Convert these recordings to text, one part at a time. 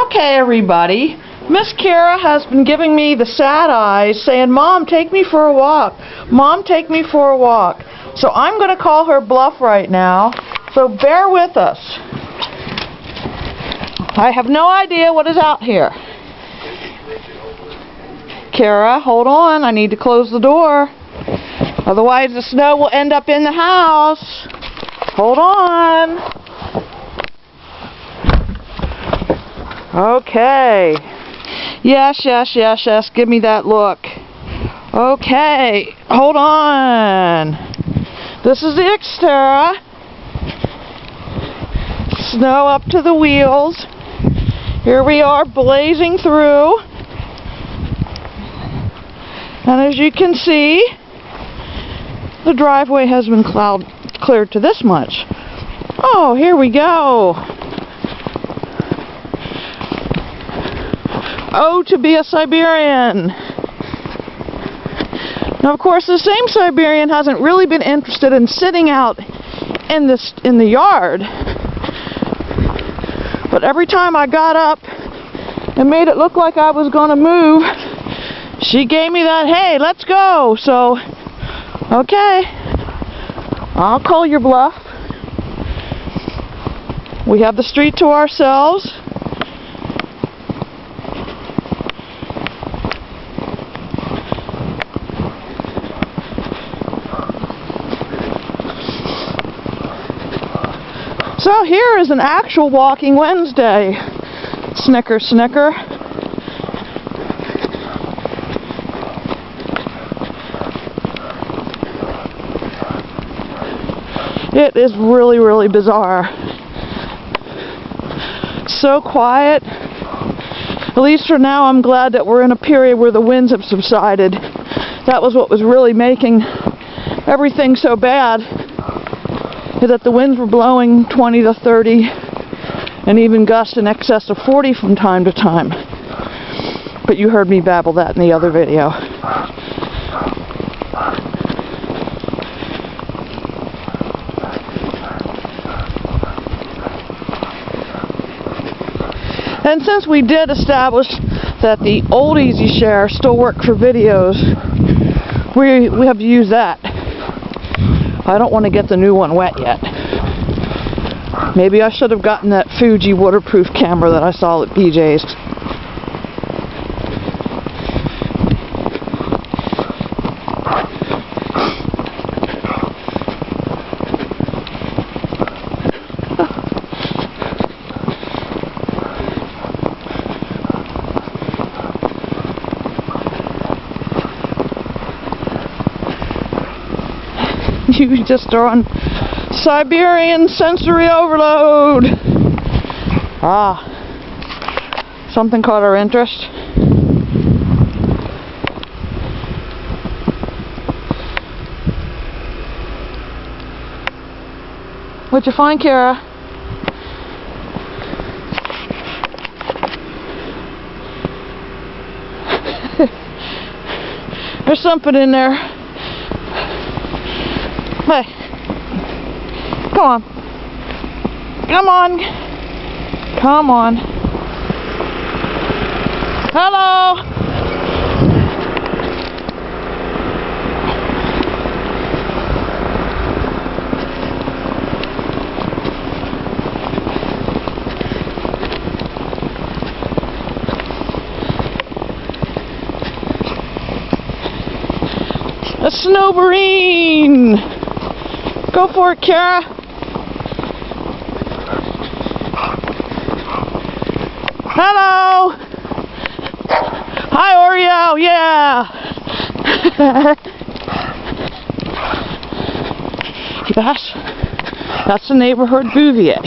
Okay, everybody. Miss Khyra has been giving me the sad eyes, saying, "Mom, take me for a walk. Mom, take me for a walk." So I'm going to call her bluff right now. So bear with us. I have no idea what is out here. Khyra, hold on. I need to close the door. Otherwise, the snow will end up in the house. Hold on. Okay. Yes, yes, yes, yes. Give me that look. Okay. Hold on. This is the exterior. Snow up to the wheels. Here we are blazing through. And as you can see, the driveway has been cleared to this much. Oh, here we go. Oh, to be a Siberian. Now, of course, the same Siberian hasn't really been interested in sitting out in the yard. But every time I got up and made it look like I was going to move, she gave me that, "Hey, let's go." So, okay, I'll call your bluff. We have the street to ourselves. So here is an actual walking Wednesday. Snicker, snicker. It is really, really bizarre. So quiet. At least for now, I'm glad that we're in a period where the winds have subsided. That was what was really making everything so bad, is that the winds were blowing 20 to 30 and even gusts in excess of 40 from time to time. But you heard me babble that in the other video. And since we did establish that the old Easy Share still worked for videos, we have to use that. I don't want to get the new one wet yet. Maybe I should have gotten that Fuji waterproof camera that I saw at BJ's. You just are on Siberian sensory overload. Ah, something caught our interest. What'd you find, Khyra? There's something in there. Hey, come on. Come on. Come on. Hello. A snowberine. Go for it, Khyra. Hello. Hi, Oreo. Yeah. Yes. That's the neighborhood Bouvier.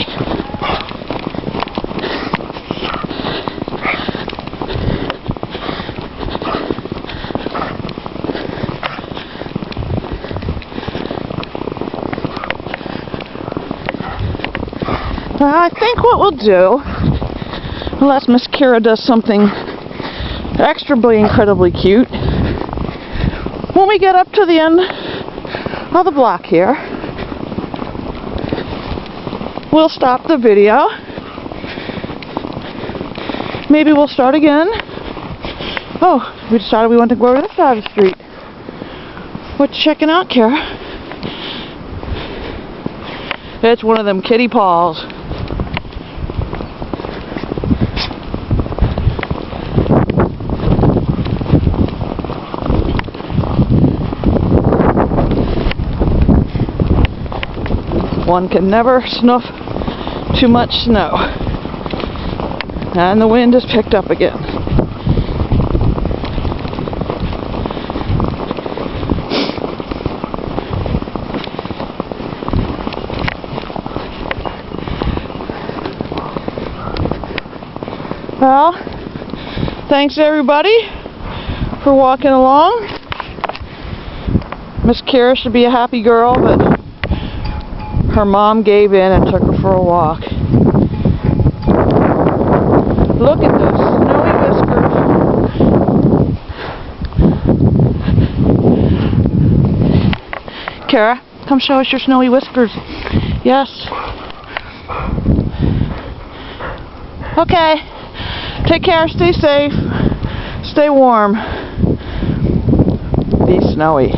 I think what we'll do, unless Miss Khyra does something extra incredibly cute, when we get up to the end of the block here, we'll stop the video maybe we'll start again. Oh, we decided we want to go over this side of the street. What you checking out, Khyra? It's one of them kitty paws. One can never snuff too much snow. And the wind has picked up again. Well, thanks everybody for walking along. Miss Khyra should be a happy girl, but her mom gave in and took her for a walk. Look at those snowy whiskers. Khyra, come show us your snowy whiskers. Yes. Okay. Take care, stay safe, stay warm. Be snowy.